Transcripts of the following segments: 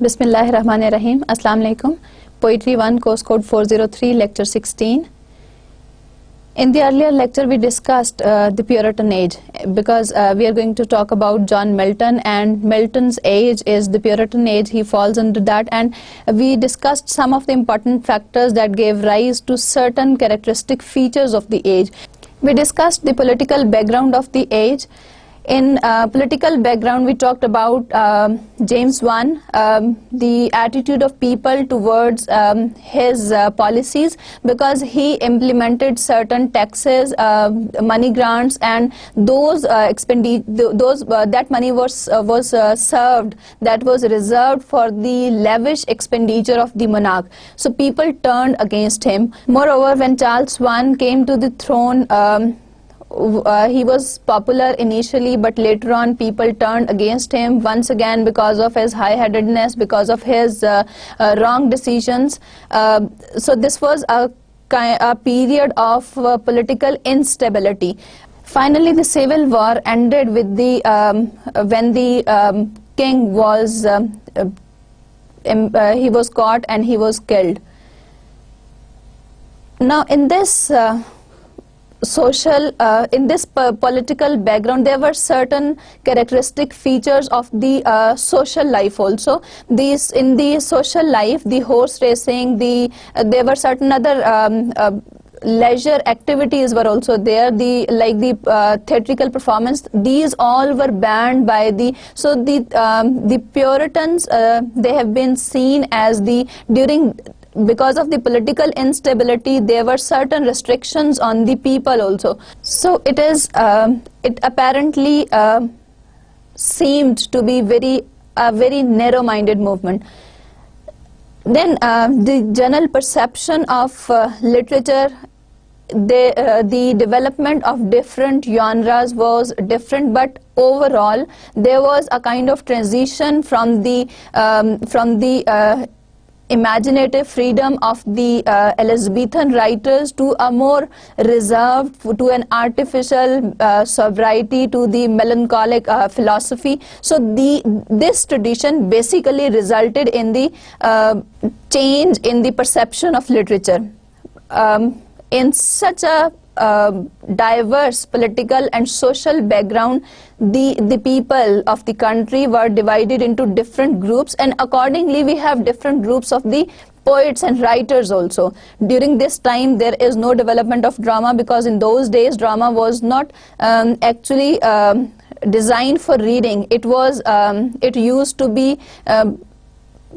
Bismillahirrahmanirrahim. Assalamu alaikum. Poetry 1, course code 403, lecture 16. In the earlier lecture we discussed the Puritan age, because we are going to talk about John Milton, and Milton's age is the Puritan age. He falls into that, and we discussed some of the important factors that gave rise to certain characteristic features of the age. We discussed the political background of the age. In political background, we talked about James I, the attitude of people towards his policies, because he implemented certain taxes, money grants, and those that money was served, that was reserved for the lavish expenditure of the monarch. So people turned against him. Moreover, when Charles I came to the throne, he was popular initially, but later on people turned against him once again because of his high-headedness, because of his wrong decisions. So this was a period of political instability. Finally, the civil war ended with the when the king was he was caught and he was killed. Now, in this political background, there were certain characteristic features of the social life also. These, in the social life, the horse racing, there were certain other leisure activities were also there, like the theatrical performance. These all were banned by the Puritans. They have been seen as because of the political instability, there were certain restrictions on the people also. So it apparently seemed to be a very narrow-minded movement. Then the general perception of literature, the development of different genres was different, but overall there was a kind of transition from the imaginative freedom of the Elizabethan writers to a more reserved, to an artificial sobriety, to the melancholic philosophy. So this tradition basically resulted in the change in the perception of literature. In such a diverse political and social background, the people of the country were divided into different groups, and accordingly we have different groups of the poets and writers also. During this time there is no development of drama, because in those days drama was not actually designed for reading. It used to be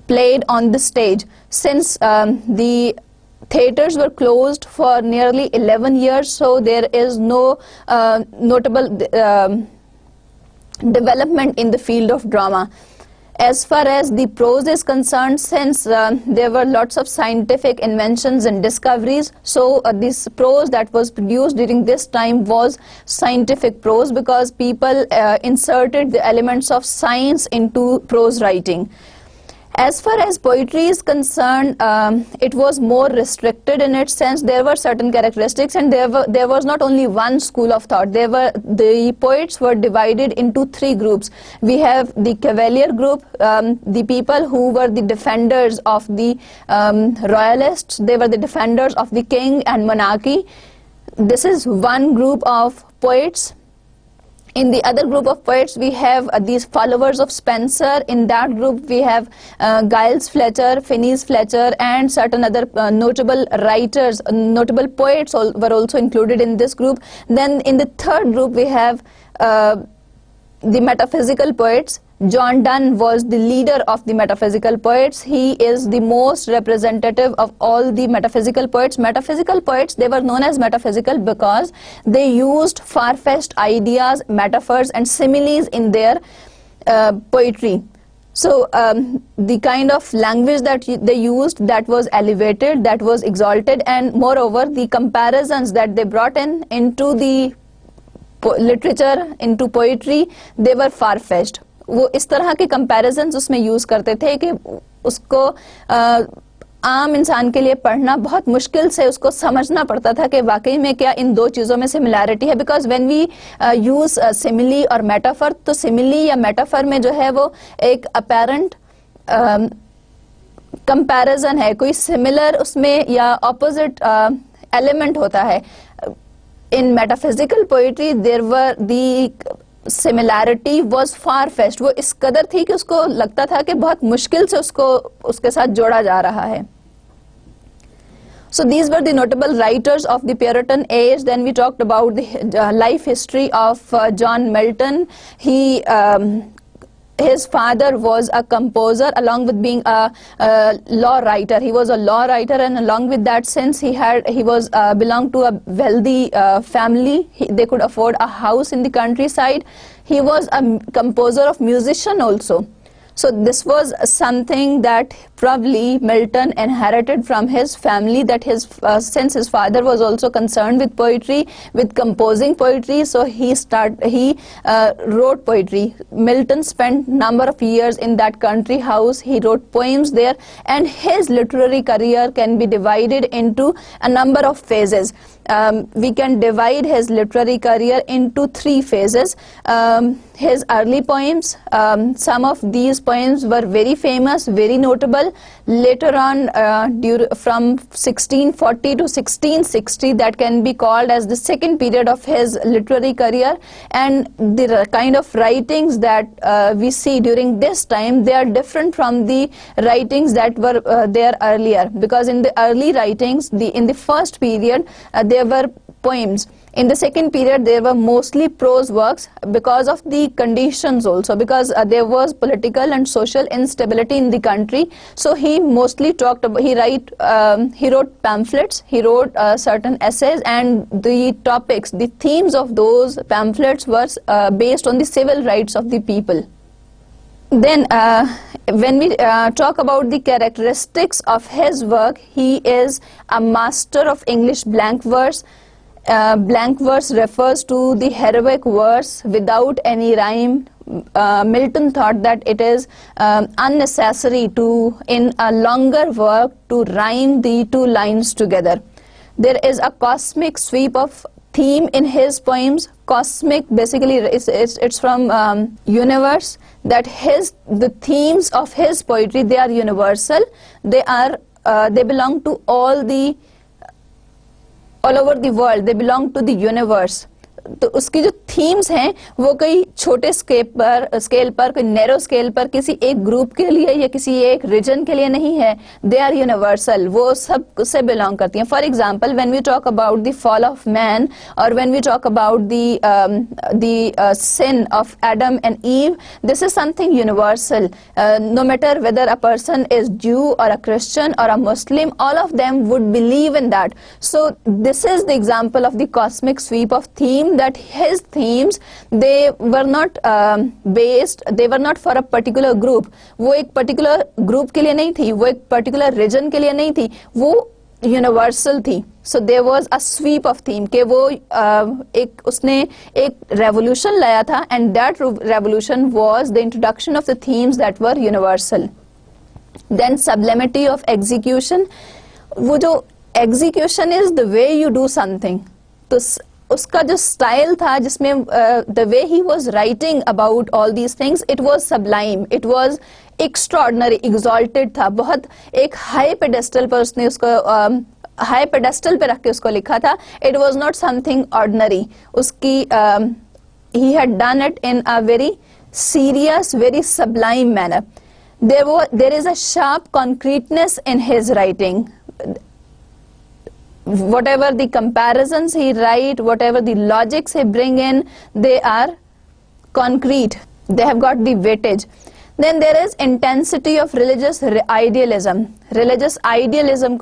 played on the stage. Since the theaters were closed for nearly 11 years, so there is no notable development in the field of drama. As far as the prose is concerned, since there were lots of scientific inventions and discoveries, so this prose that was produced during this time was scientific prose, because people inserted the elements of science into prose writing. As far as poetry is concerned, it was more restricted in its sense. There were certain characteristics, and there was not only one school of thought. The poets were divided into three groups. We have the Cavalier group, the people who were the defenders of the royalists. They were the defenders of the king and monarchy. This is one group of poets. In the other group of poets, we have these followers of Spenser. In that group, we have Giles Fletcher, Phineas Fletcher, and certain other notable writers, notable poets were also included in this group. Then in the third group, we have the metaphysical poets. John Donne was the leader of the metaphysical poets. He is the most representative of all the metaphysical poets. Metaphysical poets, they were known as metaphysical because they used far-fetched ideas, metaphors, and similes in their poetry. So the kind of language that they used, that was elevated, that was exalted, and moreover the comparisons that they brought into the literature, into poetry, they were far-fetched. वो इस तरह के comparisons उसमें use करते थे कि उसको आम इंसान के लिए पढ़ना बहुत मुश्किल से उसको समझना पड़ता था कि वाकई में क्या इन दो चीज़ों में सिमिलैरिटी है. Because when we use simile और मेटाफर, तो सिमिली या मेटाफर में जो है वो एक अपेरेंट कंपैरिजन है, कोई सिमिलर उसमें या ऑपोजिट एलिमेंट होता है. In metaphysical poetry there were the similarity was far fetched. वो इस कदर थी कि उसको लगता था कि बहुत मुश्किल से उसको उसके साथ जोड़ा जा रहा है. So these were the notable writers of the Puritan age. Then we talked about the life history of John Milton. His father was a composer along with being a law writer. He was a law writer, and along with that, since he was belonged to a wealthy family, they could afford a house in the countryside. He was a composer of musician also. So this was something that probably Milton inherited from his family, that since his father was also concerned with poetry, with composing poetry, so he wrote poetry. Milton spent number of years in that country house. He wrote poems there, and his literary career can be divided into a number of phases. We can divide his literary career into 3 phases. His early poems, some of these poems were very famous, very notable. Later on, from 1640 to 1660, that can be called as the second period of his literary career. And the kind of writings that we see during this time, they are different from the writings that were there earlier. Because in the early writings, in the first period, there were poems. In the second period, there were mostly prose works because of the conditions also, because there was political and social instability in the country. So he mostly talked about, he wrote pamphlets, he wrote certain essays, and the topics, the themes of those pamphlets were based on the civil rights of the people. Then when we talk about the characteristics of his work, he is a master of English blank verse. Blank verse refers to the heroic verse without any rhyme. Milton thought that it is unnecessary in a longer work to rhyme the 2 lines together. There is a cosmic sweep of theme in his poems. Cosmic basically it's from universe, that the themes of his poetry, they are universal. They belong to all over the world. They belong to the universe. तो उसकी जो themes हैं वो कोई छोटे scale पर कोई narrow scale पर किसी एक ग्रुप के लिए या किसी एक रीजन के लिए नहीं है. दे आर यूनिवर्सल, वो सब से बिलोंग करती हैं. For example, when we talk about the fall of man, और when we talk about the sin of Adam and Eve, this is something universal. No matter whether a person is Jew or a Christian or a Muslim, all of them would believe in that. So this is the example of the cosmic sweep of theme, that his themes, they were not they were not for a particular group. वो एक particular group के लिए नहीं थी, वो एक particular region के लिए नहीं थी, वो universal थी. So there was a sweep of theme कि वो उसने एक revolution लाया था, and that revolution was the introduction of the themes that were universal. Then sublimity of execution, वो जो execution is the way you do something. तो उसका जो स्टाइल था जिसमें the way he was writing about all these things, it was sublime, it was extraordinary, exalted था. बहुत एक हाई पेडेस्टल पर उसने उसको हाई पेडेस्टल पे रख के उसको लिखा था. It was not something ordinary. उसकी he had done it in a very serious, very sublime manner. There is a sharp concreteness in his writing. Whatever the comparisons he write, whatever the logics he bring in, they are concrete. They have got the weightage. Then there is intensity of religious idealism. Religious idealism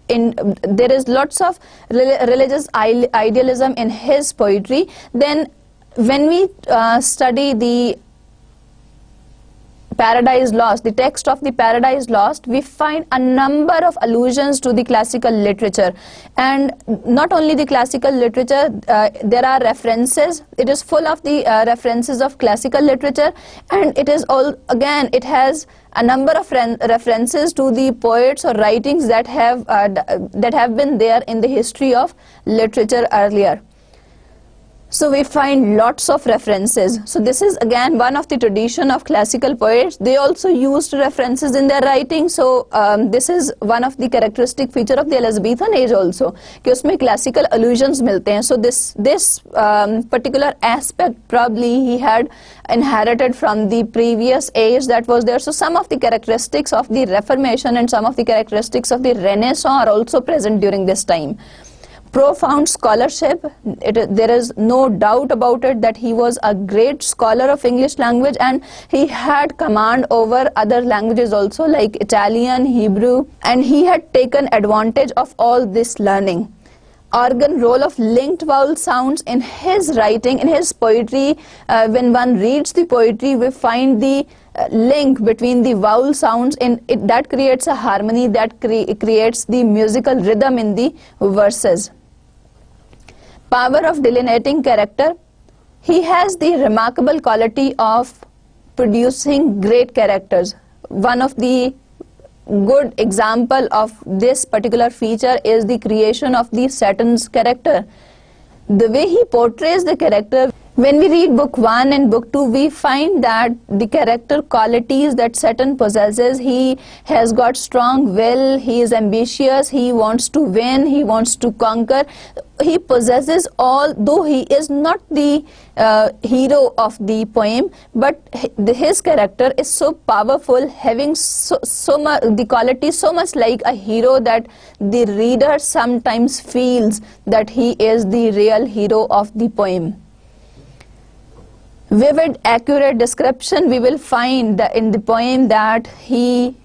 there is lots of religious idealism in his poetry. Then when we study the Paradise Lost, the text of the Paradise Lost, we find a number of allusions to the classical literature. And not only the classical literature, there are references. It is full of the references of classical literature, and it is it has a number of references to the poets or writings that have been there in the history of literature earlier. So we find lots of references. So this is again one of the tradition of classical poets. They also used references in their writing. So this is one of the characteristic feature of the Elizabethan age also, कि उसमें classical allusions मिलते हैं. So this particular aspect probably he had inherited from the previous age that was there. So some of the characteristics of the Reformation and some of the characteristics of the Renaissance are also present during this time. Profound scholarship, there is no doubt about it that he was a great scholar of English language, and he had command over other languages also like Italian, Hebrew, and he had taken advantage of all this learning. Organ role of linked vowel sounds in his writing, in his poetry. When one reads the poetry, we find the link between the vowel sounds in it, that creates a harmony, that creates the musical rhythm in the verses. Power of delineating character. He has the remarkable quality of producing great characters. One of the good example of this particular feature is the creation of the Saturn's character. The way he portrays the character, when we read book 1 and book 2, we find that the character qualities that Saturn possesses, he has got strong will, he is ambitious, he wants to win, he wants to conquer. He possesses all, though he is not the hero of the poem, but his character is so powerful, having so much, the quality so much like a hero that the reader sometimes feels that he is the real hero of the poem. Vivid, accurate description, we will find in the poem that he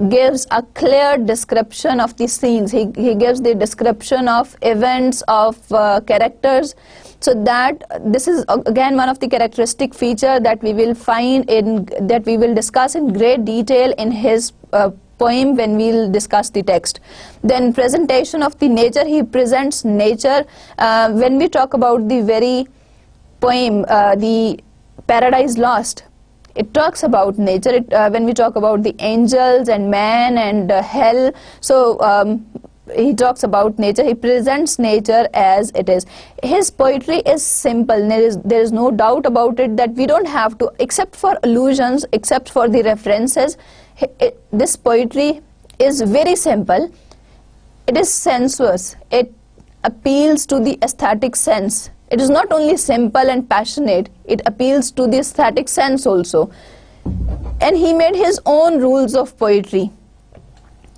gives a clear description of the scenes. He gives the description of events, of characters. So that this is again one of the characteristic feature that we will find in, that we will discuss in great detail in his poem when we will discuss the text. Then presentation of the nature, he presents nature. When we talk about the very poem, the Paradise Lost, it talks about nature. When we talk about the angels and man and hell, so he talks about nature. He presents nature as it is. His poetry is simple. There is no doubt about it that we don't have to, except for allusions, except for the references. This poetry is very simple. It is sensuous. It appeals to the aesthetic sense. It is not only simple and passionate, it appeals to the aesthetic sense also. And he made his own rules of poetry.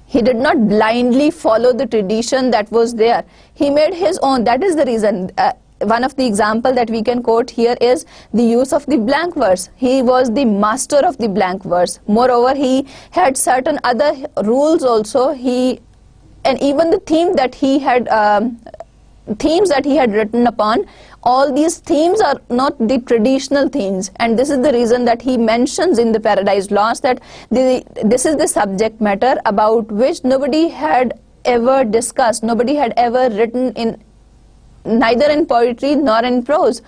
He did not blindly follow the tradition that was there. He made his own. That is the reason. One of the example that we can quote here is the use of the blank verse. He was the master of the blank verse. Moreover, he had certain other rules also. And even the theme that he had themes that he had written upon, all these themes are not the traditional themes, and this is the reason that he mentions in the Paradise Lost that this is the subject matter about which nobody had ever discussed, nobody had ever written in, neither in poetry nor in prose.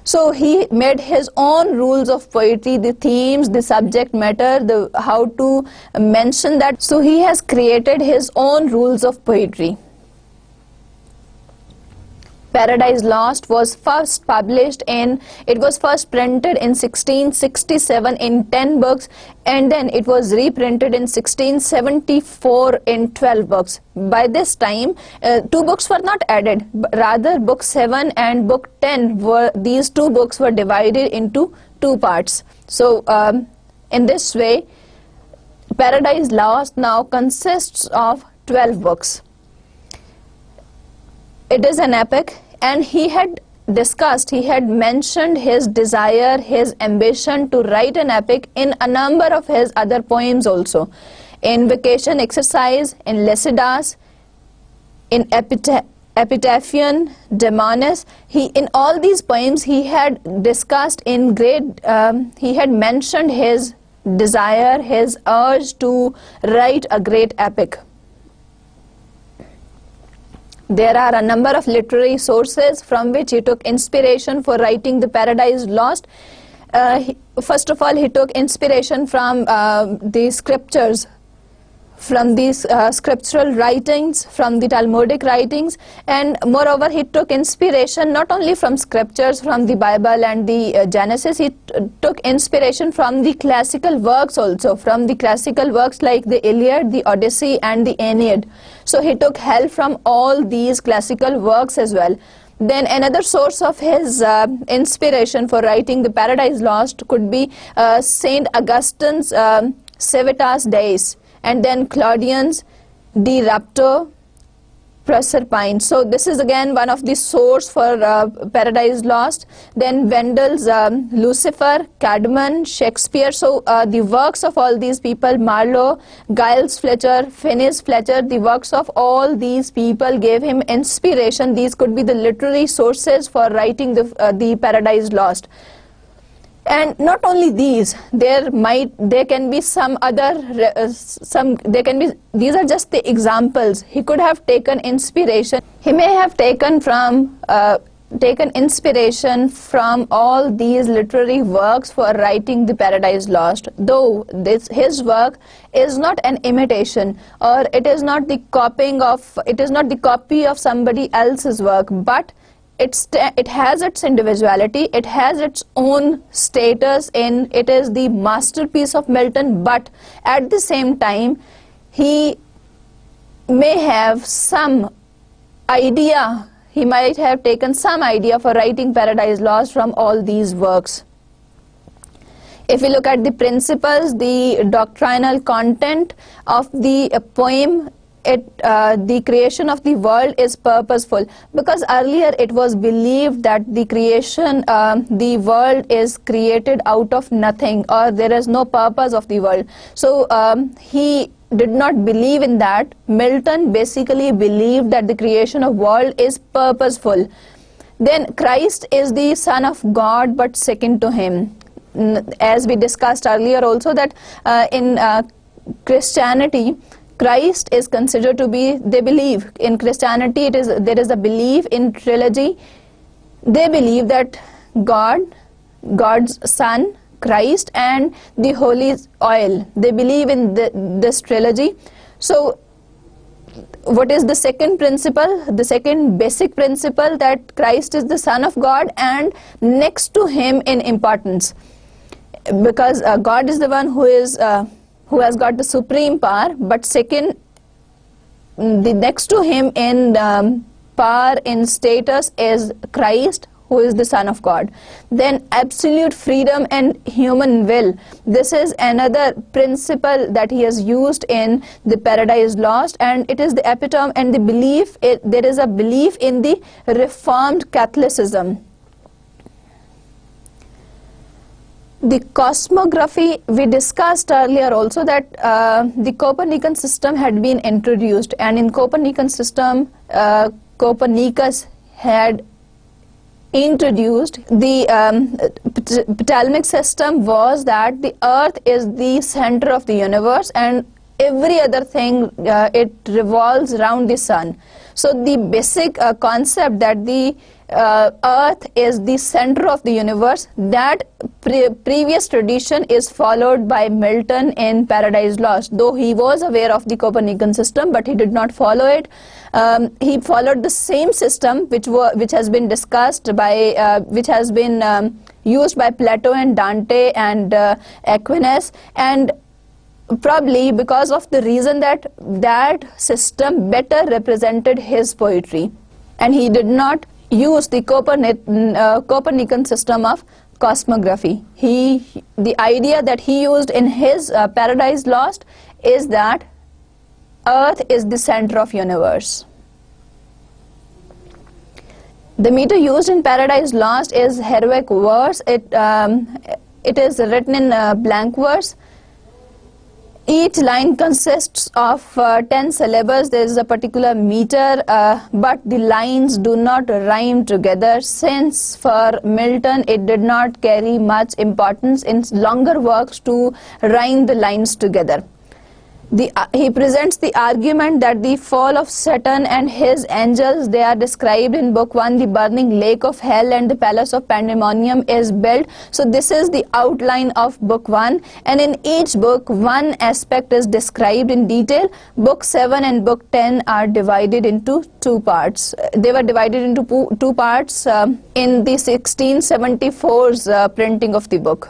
So he made his own rules of poetry, the themes, the subject matter, the how to mention that. So he has created his own rules of poetry. Paradise Lost was first published it was first printed in 1667 in 10 books, and then it was reprinted in 1674 in 12 books. By this time, 2 books were not added, rather book 7 and book 10 these 2 books were divided into 2 parts. So in this way, Paradise Lost now consists of 12 books. It is an epic, and he had mentioned his desire, his ambition to write an epic in a number of his other poems also. In Vacation Exercise, in Lycidas, in Epitaphion, Damonis, in all these poems he had discussed in great, he had mentioned his desire, his urge to write a great epic. There are a number of literary sources from which he took inspiration for writing the Paradise Lost. First of all, he took inspiration from the scriptures, from these scriptural writings, from the Talmudic writings, and moreover he took inspiration not only from scriptures, from the Bible and the Genesis, he took inspiration from the classical works also, from the classical works like the Iliad, the Odyssey and the Aeneid. So he took help from all these classical works as well. Then another source of his inspiration for writing the Paradise Lost could be Saint Augustine's Civitas Deis, and then Claudian's De Rapto Proserpine. So this is again one of the source for Paradise Lost. Then Wendel's Lucifer, Cadman, Shakespeare. So the works of all these people, Marlowe, Giles Fletcher, Phineas Fletcher, the works of all these people gave him inspiration. These could be the literary sources for writing the Paradise Lost. And not only these, there can be some other, these are just the examples. He could have taken inspiration. He may have taken inspiration from all these literary works for writing the Paradise Lost, though his work is not an imitation, or it is not the copy of somebody else's work, but it has its individuality, it has its own status, and it is the masterpiece of Milton. But at the same time, he may have some idea, he might have taken some idea for writing Paradise Lost from all these works. If we look at the principles, the doctrinal content of the poem, the creation of the world is purposeful, because earlier it was believed that the world is created out of nothing, or there is no purpose of the world. So he did not believe in that. Milton basically believed that the creation of world is purposeful. Then Christ is the Son of God, but second to him. As we discussed earlier also, that in Christianity, Christ is considered to be, they believe in Christianity, there is a belief in trilogy. They believe that God's Son, Christ, and the Holy Oil, they believe in this trilogy. So what is the second principle? The second basic principle, that Christ is the Son of God and next to him in importance, because God is the one who has got the supreme power, but second, the next to him in power, in status, is Christ, who is the Son of God. Then absolute freedom and human will. This is another principle that he has used in the Paradise Lost, and it is the epitome and the belief, there is a belief in the Reformed Catholicism. The cosmography, we discussed earlier also that the Copernican system had been introduced, and in Copernican system, Copernicus had introduced the Ptolemaic system, was that the earth is the center of the universe and every other thing, it revolves around the sun. So the basic concept that the earth is the center of the universe, that previous tradition is followed by Milton in Paradise Lost. Though he was aware of the Copernican system, but he did not follow it. He followed the same system which has been discussed by which has been used by Plato and Dante and Aquinas, and probably because of the reason that that system better represented his poetry, and he did not use the Copernican system of cosmography. The idea that he used in his Paradise Lost is that Earth is the center of universe. The meter used in Paradise Lost is heroic verse. It is written in blank verse. Each line consists of 10 syllables. There is a particular meter, but the lines do not rhyme together, since for Milton it did not carry much importance in longer works to rhyme the lines together. He presents the argument that the fall of Satan and his angels, they are described in book 1, the burning lake of hell and the palace of pandemonium is built. So this is the outline of book 1, and in each book one aspect is described in detail. Book 7 and book 10 are divided into two parts. They were divided into two parts in the 1674's printing of the book.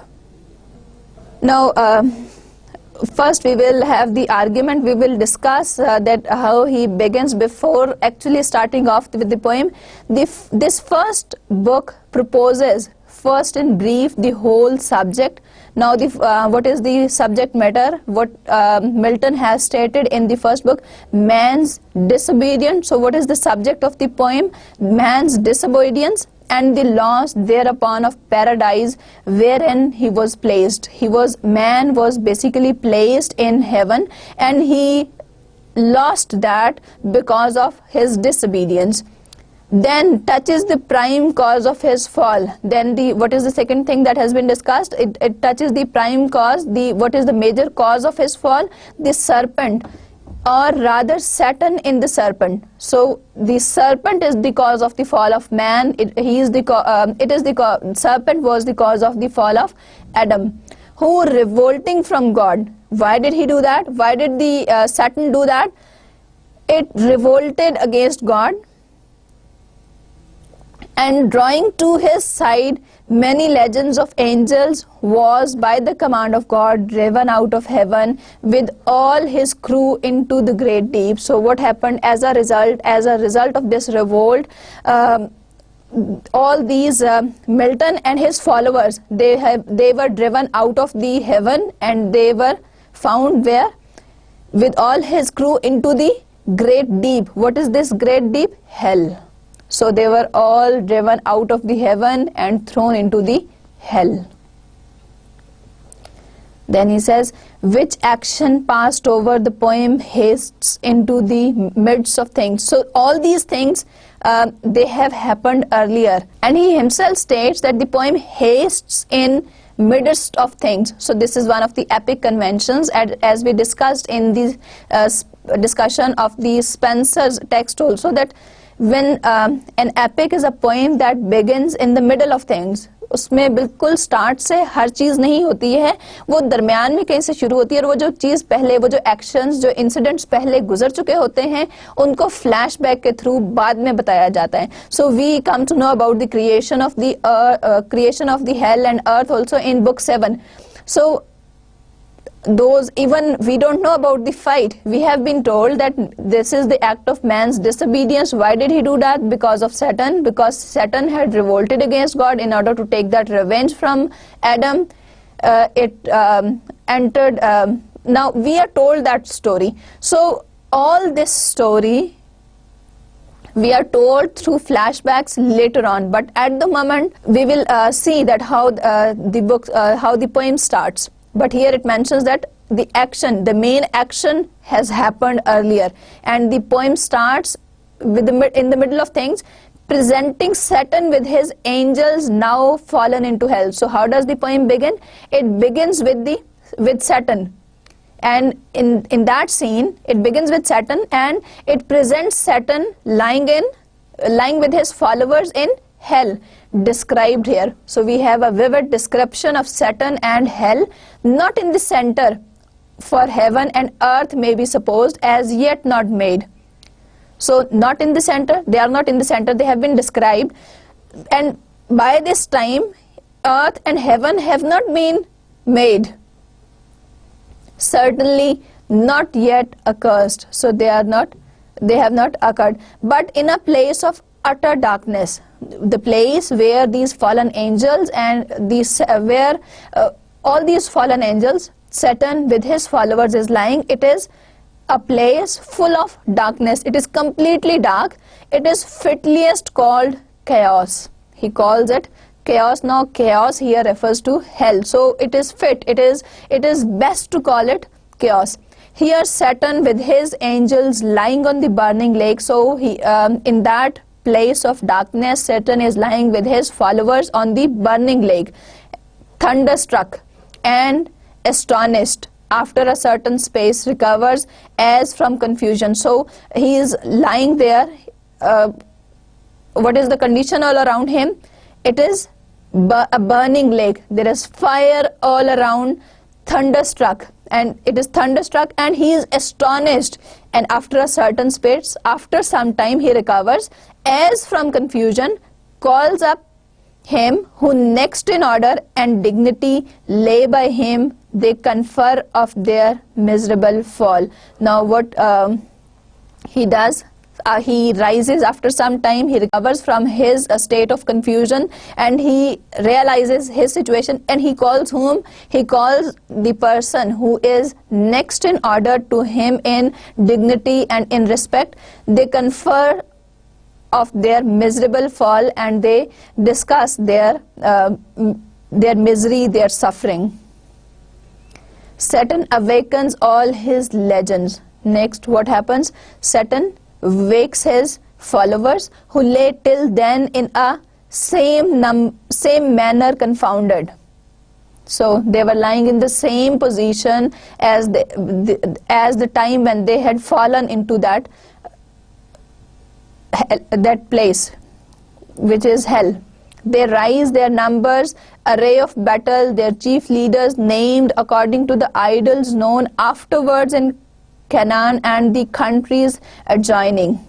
Now first we will have the argument. We will discuss that how he begins before actually starting off with the poem. This first book proposes first in brief the whole subject. Now what is the subject matter? What Milton has stated in the first book, man's disobedience. So what is the subject of the poem? Man's disobedience and the loss thereupon of paradise wherein he was placed. Man was basically placed in heaven, and he lost that because of his disobedience. Then touches the prime cause of his fall. Then what is the second thing that has been discussed? It touches the prime cause. What is the major cause of his fall? The serpent, or rather Satan in the serpent. So the serpent is the cause of the fall of man. Serpent was the cause of the fall of Adam, who revolting from God. Why did he do that? Why did the Satan do that? It revolted against God, and drawing to his side many legions of angels, was by the command of God driven out of heaven with all his crew into the great deep. So what happened as a result of this revolt? All these Milton and his followers, they were driven out of the heaven, and they were found where? With all his crew into the great deep. What is this great deep? Hell. So they were all driven out of the heaven and thrown into the hell. Then he says, which action passed over the poem hastes into the midst of things. So all these things, they have happened earlier. And he himself states that the poem hastes in midst of things. So this is one of the epic conventions, as we discussed in the discussion of the Spenser's text also, that when an epic is a poem that begins in the middle of things, उसमें बिल्कुल start से हर चीज़ नहीं होती है, वो दरमियान में कहीं से शुरू होती है, और वो जो चीज़ पहले, वो जो एक्शंस, जो इंसिडेंट्स पहले गुजर चुके होते हैं, उनको फ्लैशबैक के थ्रू बाद में बताया जाता है. So we come to know about the creation of the hell and earth also in book 7. So those, even we don't know about the fight. We have been told that this is the act of man's disobedience. Why did he do that? Because of Satan. Because Satan had revolted against God in order to take that revenge from Adam. It entered. Now we are told that story. So all this story we are told through flashbacks later on. But at the moment we will see that how the poem starts. But here it mentions that the main action has happened earlier, and the poem starts with in the middle of things, presenting Satan with his angels now fallen into hell. So how does the poem begin? It begins with Satan, and in that scene it begins with Satan, and it presents Satan lying with his followers in hell, described here. So we have a vivid description of Satan and hell, not in the center, for heaven and earth may be supposed as yet not made. So not in the center, they are not in the center, they have been described, and by this time earth and heaven have not been made, certainly not yet accursed. So they have not occurred, but in a place of utter darkness, the place where these fallen angels and where all these fallen angels, Satan with his followers is lying, it is a place full of darkness. It is completely dark. It is fitliest called chaos. He calls it chaos. Now chaos here refers to hell, so it is fit, it is best to call it chaos. Here Satan with his angels lying on the burning lake. So he in that place of darkness, Satan is lying with his followers on the burning lake, thunderstruck and astonished after a certain space recovers as from confusion. So he is lying there. What is the condition all around him? It is a burning lake. There is fire all around, thunderstruck, and it is thunderstruck, and he is astonished. And after a certain space, after some time, he recovers as from confusion, calls up him who next in order and dignity lay by him, they confer of their miserable fall. Now what he does, he rises after some time, he recovers from his state of confusion, and he realizes his situation, and he calls whom? He calls the person who is next in order to him in dignity and in respect. They confer of their miserable fall, and they discuss their misery, their suffering. Satan awakens all his legends. Next, what happens? Satan wakes his followers who lay till then in a same manner confounded. So they were lying in the same position as the time when they had fallen into that place, which is hell. They rise, their numbers, array of battle, their chief leaders named according to the idols known afterwards in Canaan and the countries adjoining.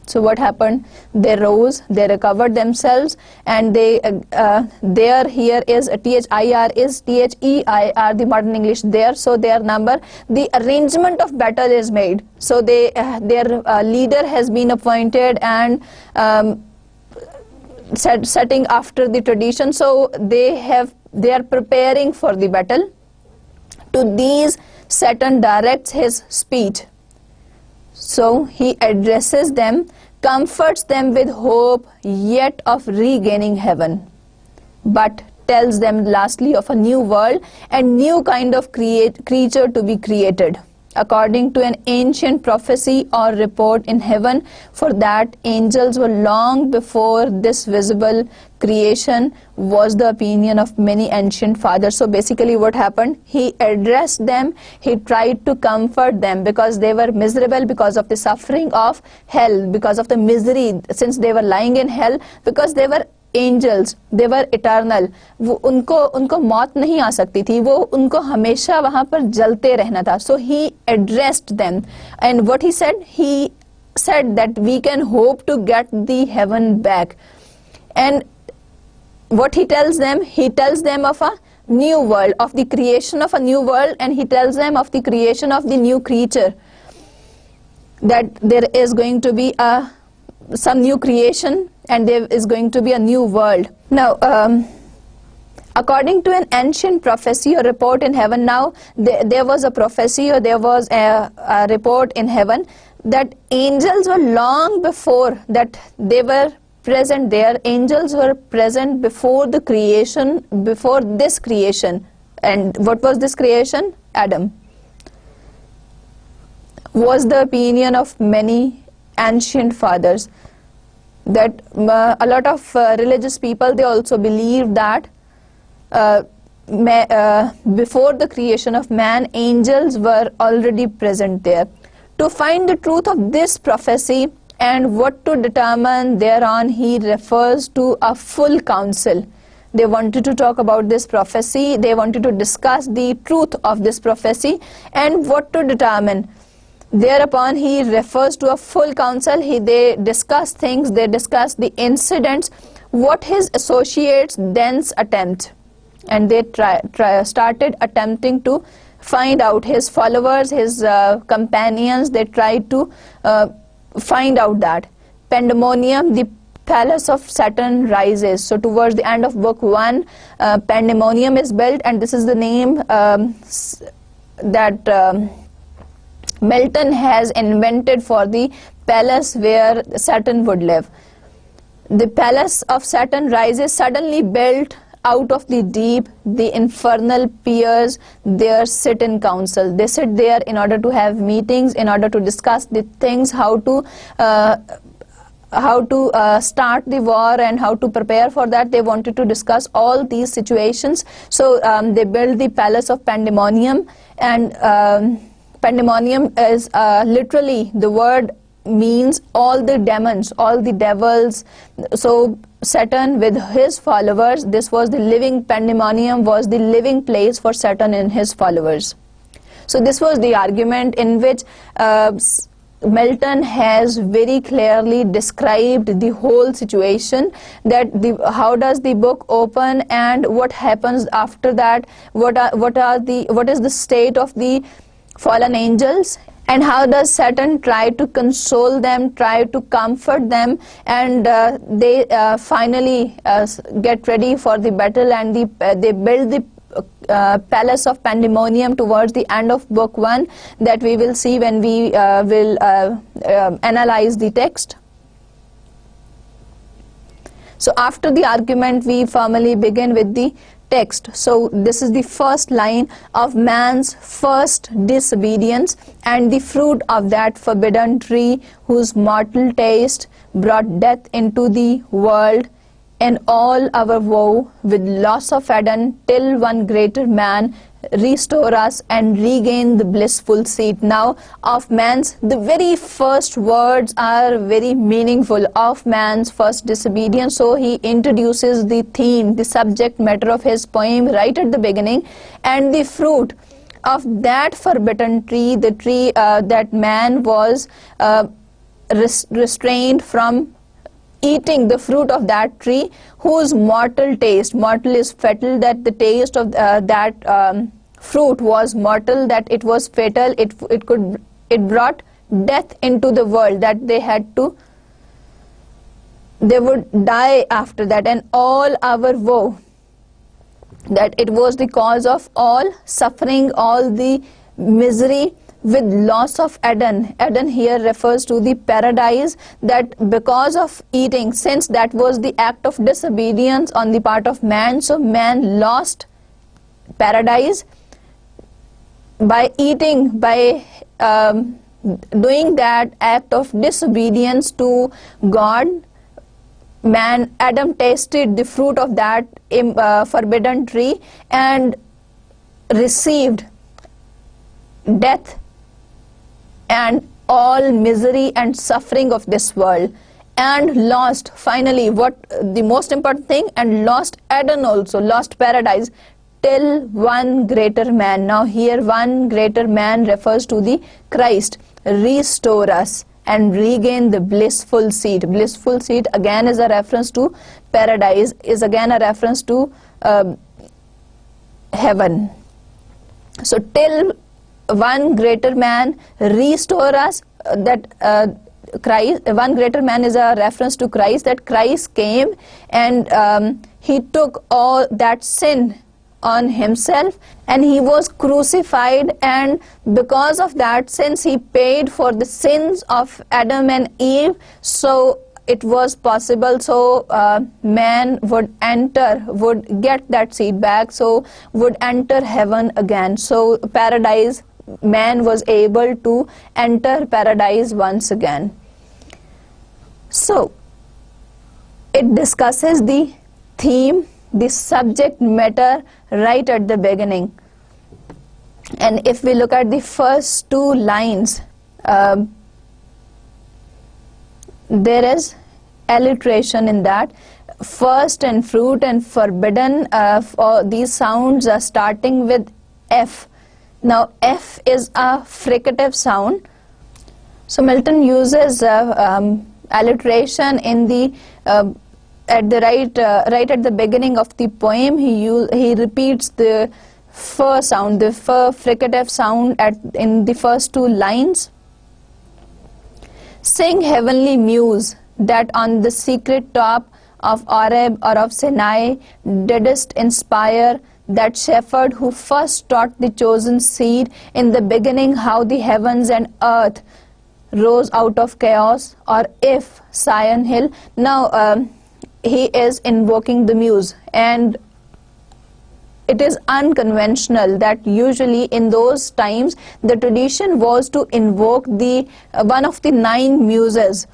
So what happened? They rose, they recovered themselves, and they there here is THIR is THEIR, the modern English there. So their number, the arrangement of battle is made. So they their leader has been appointed and setting after the tradition. So they are preparing for the battle. To these Satan directs his speech. So he addresses them, comforts them with hope yet of regaining heaven, but tells them lastly of a new world and new kind of creature to be created, according to an ancient prophecy or report in heaven, for that angels were long before this visible creation, was the opinion of many ancient fathers. So basically what happened? He addressed them, he tried to comfort them because they were miserable because of the suffering of hell, because of the misery, since they were lying in hell, because they were angels, they were eternal. वो उनको मौत नहीं आ सकती थी, वो उनको हमेशा वहाँ पर जलते रहना था. So he addressed them, and what he said that we can hope to get the heaven back. And what he tells them of a new world, of the creation of a new world, and he tells them of the creation of the new creature, that there is going to be some new creation, and there is going to be a new world. Now, according to an ancient prophecy or report in heaven, now there was a prophecy or there was a report in heaven that angels were long before that they were present there. Angels were present before the creation, before this creation. And what was this creation? Adam. Was the opinion of many ancient fathers, that a lot of religious people, they also believe that before the creation of man, angels were already present there. To find the truth of this prophecy and what to determine thereon, he refers to a full council. They wanted to talk about this prophecy, they wanted to discuss the truth of this prophecy and what to determine. Thereupon he refers to a full council. They discuss things, they discuss the incidents, what his associates thence attempt, and they started attempting to find out. His followers, his companions, they tried to find out that Pandemonium, the palace of Saturn, rises. So towards the end of book 1, Pandemonium is built, and this is the name that Milton has invented for the palace where Saturn would live. The palace of Saturn rises, suddenly built out of the deep. The infernal peers there sit in council. They sit there in order to have meetings, in order to discuss the things, how to start the war and how to prepare for that. They wanted to discuss all these situations. So they built the palace of Pandemonium, and pandemonium is literally, the word means all the demons, all the devils. So Saturn with his followers, this was the living, pandemonium was the living place for Saturn and his followers. So this was the argument in which Milton has very clearly described the whole situation, that how does the book open and what happens after that, what is the state of the fallen angels, and how does Saturn try to console them, try to comfort them, and they finally get ready for the battle, and they build the palace of pandemonium towards the end of book 1, that we will see when we will analyze the text. So after the argument, we formally begin with the text. So this is the first line of man's first disobedience and the fruit of that forbidden tree, whose mortal taste brought death into the world, and all our woe with loss of Eden, till one greater man restore us and regain the blissful seat. Now, of man's, the very first words are very meaningful, of man's first disobedience. So he introduces the theme, the subject matter of his poem right at the beginning, and the fruit of that forbidden tree, the tree that man was restrained from eating the fruit of that tree, whose mortal taste, mortal is fatal, that the taste of that fruit was mortal, that it was fatal, it brought death into the world, that they would die after that, and all our woe, that it was the cause of all suffering, all the misery, with loss of Eden. Eden here refers to the paradise, that because of eating, since that was the act of disobedience on the part of man, so man lost paradise by eating, by doing that act of disobedience to God. Man, Adam tasted the fruit of that forbidden tree and received death and all misery and suffering of this world, and lost finally, what the most important thing, and lost Eden also, lost paradise, till one greater man. Now here one greater man refers to the Christ, restore us and regain the blissful seat. Blissful seat again is a reference to paradise, is again a reference to heaven. So till one greater man restore us, that Christ, one greater man is a reference to Christ, that Christ came and he took all that sin on himself and he was crucified, and because of that, since he paid for the sins of Adam and Eve, so it was possible, so man would get that seat back, so would enter heaven again. So paradise, man was able to enter paradise once again. So it discusses the theme, the subject matter right at the beginning. And if we look at the first two lines, there is alliteration in that. First and fruit and forbidden, these sounds are starting with F. Now F is a fricative sound. So Milton uses alliteration in the at the right at the beginning of the poem. He repeats the f sound, the f fricative sound in the first two lines. Sing heavenly muse, that on the secret top of Oreb or of Sinai didst inspire that shepherd who first taught the chosen seed in the beginning how the heavens and earth rose out of chaos, or if Sion Hill. Now he is invoking the muse, and it is unconventional that usually in those times the tradition was to invoke the one of the 9 muses.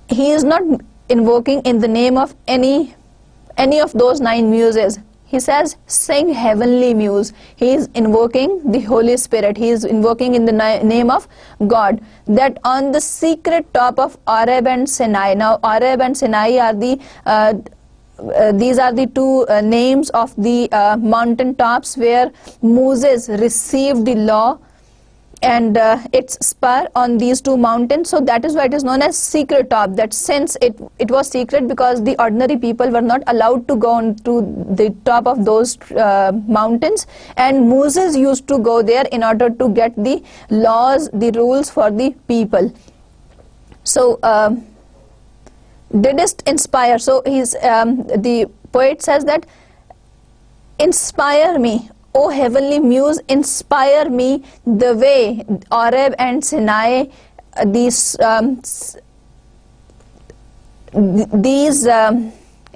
He is not invoking in the name of any of those 9 muses. he says, sing heavenly muse. He is invoking the Holy Spirit. He is invoking in the name of God, that on the secret top of Oreb and Sinai. Now, Oreb and Sinai are these are the two names of the mountain tops where Moses received the law and its spur on these two mountains. So that is why it is known as secret top, that since it was secret because the ordinary people were not allowed to go on to the top of those mountains, and Moses used to go there in order to get the laws, the rules for the people. So didst inspire, so he's the poet says that, inspire me, O heavenly muse, inspire me the way Oreb and Sinai, these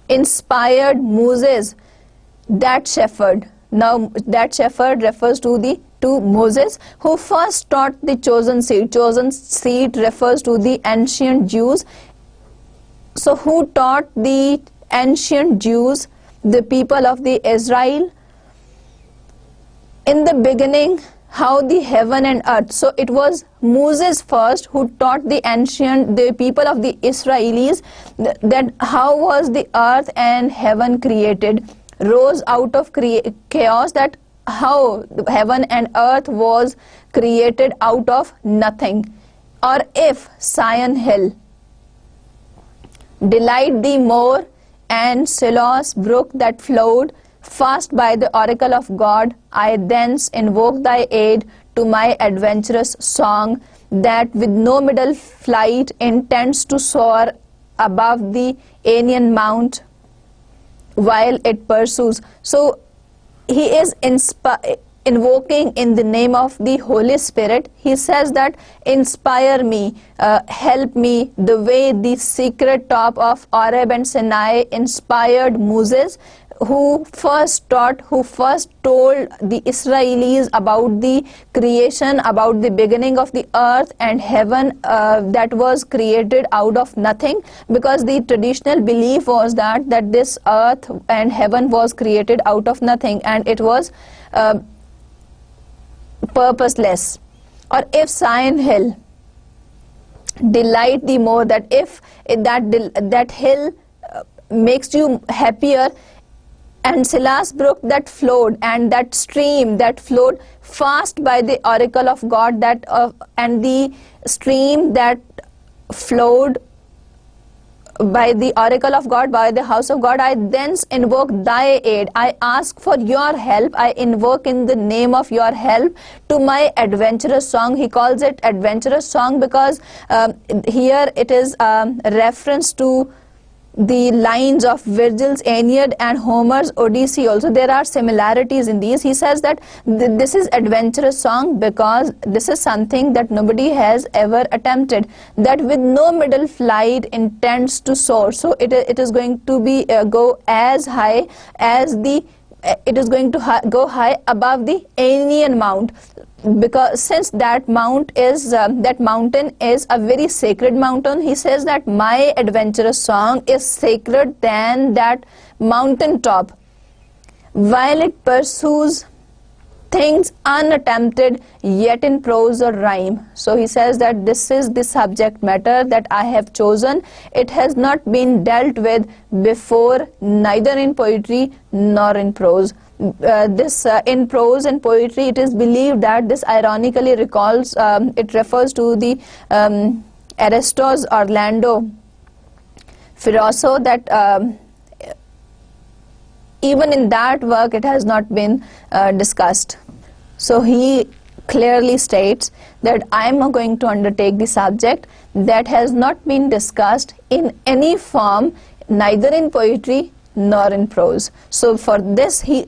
inspired muses, that shepherd. Now that shepherd refers to Moses, who first taught the chosen seed. Chosen seed refers to the ancient Jews. So who taught the ancient Jews, the people of the Israel, in the beginning, how the heaven and earth. So it was Moses first who taught the people of the Israelis that how was the earth and heaven created, rose out of chaos, that how heaven and earth was created out of nothing. Or if Sion Hill, delight thee more, and Silo's brook that flowed fast by the oracle of God, I thence invoke thy aid to my adventurous song, that with no middle flight intends to soar above the Aenean mount while it pursues. So he is invoking in the name of the Holy Spirit. He says that, inspire me, help me, the way the secret top of Oreb and Sinai inspired Moses, who first told the Israelis about the creation, about the beginning of the earth and heaven that was created out of nothing, because the traditional belief was that this earth and heaven was created out of nothing and it was purposeless. Or if Sion Hill, delight thee more, that if that hill makes you happier, and Silas brook that flowed, and that stream that flowed fast by the oracle of God, that and the stream that flowed by the oracle of God, by the house of God, I thence invoke thy aid. I ask for your help. I invoke in the name of your help to my adventurous song. He calls it adventurous song because here it is reference to the lines of Virgil's Aeneid and Homer's Odyssey. Also there are similarities in these. He says that this is adventurous song because this is something that nobody has ever attempted, that with no middle flight intends to soar. So it is going to be go as high as it is going to go high above the Aenean Mount, because since that mountain is a very sacred mountain. He says that my adventurous song is sacred than that mountain top, while it pursues things unattempted yet in prose or rhyme. So he says that this is the subject matter that I have chosen. It has not been dealt with before, neither in poetry nor in prose. In prose and poetry, it is believed that this ironically recalls, it refers to the Ariosto's Orlando Furioso, that even in that work it has not been discussed. So he clearly states that I am going to undertake the subject that has not been discussed in any form, neither in poetry nor in prose. So for this is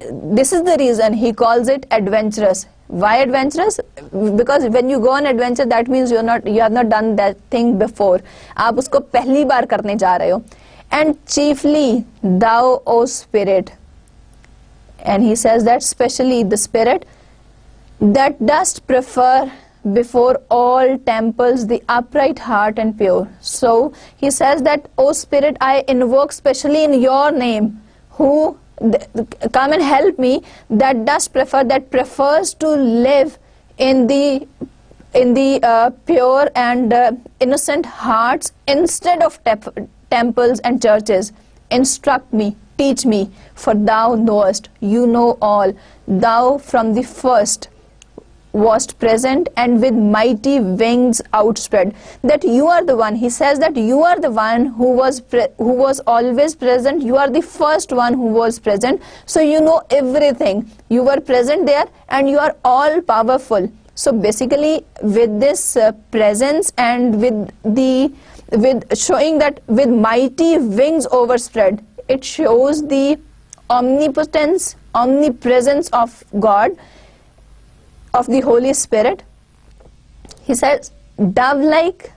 the reason he calls it adventurous. Why adventurous? Because when you go on adventure, that means you have not done that thing before. आप उसको पहली बार करने जा रहे हो. And chiefly thou, O Spirit, and he says that specially the Spirit that dost prefer before all temples the upright heart and pure. So he says that, O Spirit, I invoke specially in your name, who come and help me, that prefers to live in the pure and innocent hearts instead of temples and churches. Instruct me, teach me, for thou knowest, you know all. Thou from the first wast present, and with mighty wings outspread. That you are the one. He says that you are the one who was always present. You are the first one who was present. So you know everything. You were present there, and you are all powerful. So basically, with this presence and with showing that with mighty wings overspread, it shows the omnipotence, omnipresence of God, of the Holy Spirit. He says, dove-like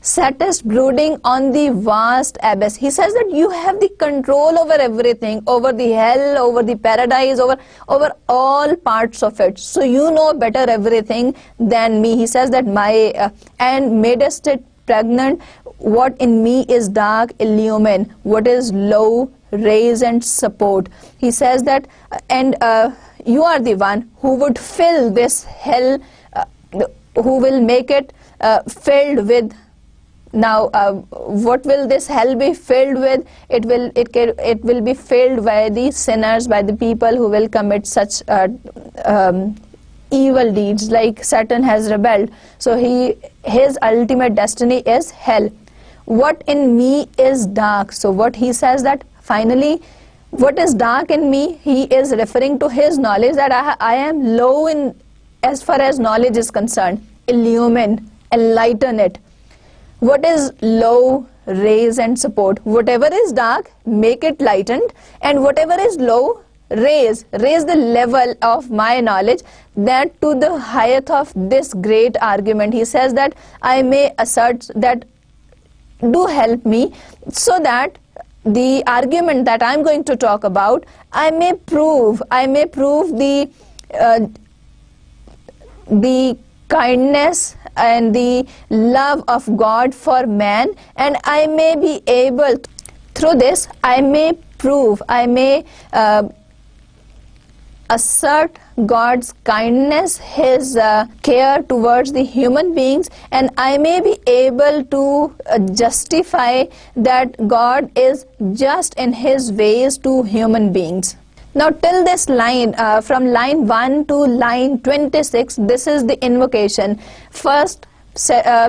sattest brooding on the vast abyss. He says that you have the control over everything, over the hell, over the paradise, over all parts of it. So you know better everything than me. He says that and madest it pregnant, what in me is dark, illumine, what is low, raise and support. He says that, and you are the one who would fill this hell, who will make it filled with. Now, what will this hell be filled with? It will be filled by the sinners, by the people who will commit such evil deeds, like Satan has rebelled. So his ultimate destiny is hell. What in me is dark. So what he says that finally, what is dark in me, he is referring to his knowledge, that I am low in as far as knowledge is concerned. Illumine, enlighten it. What is low, raise and support. Whatever is dark, make it lightened, and whatever is low, raise the level of my knowledge, that to the height of this great argument. He says that I may assert that, do help me, so that the argument that I'm going to talk about, I may prove the kindness and the love of God for man, and I may be able, through this, I may prove, I may assert God's kindness, His care towards the human beings, and I may be able to justify that God is just in His ways to human beings. Now till this line, from line 1 to line 26, this is the invocation. First,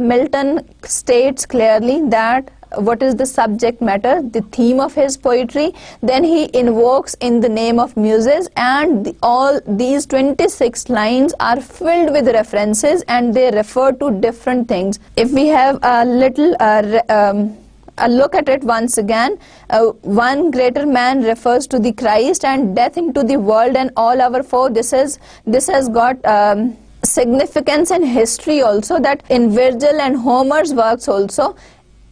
Milton states clearly that what is the subject matter, the theme of his poetry. Then he invokes in the name of muses, and all these 26 lines are filled with references, and they refer to different things. If we have a little a look at it once again, one greater man refers to the Christ, and death into the world and all our foe. This has got significance in history also, that in Virgil and Homer's works also,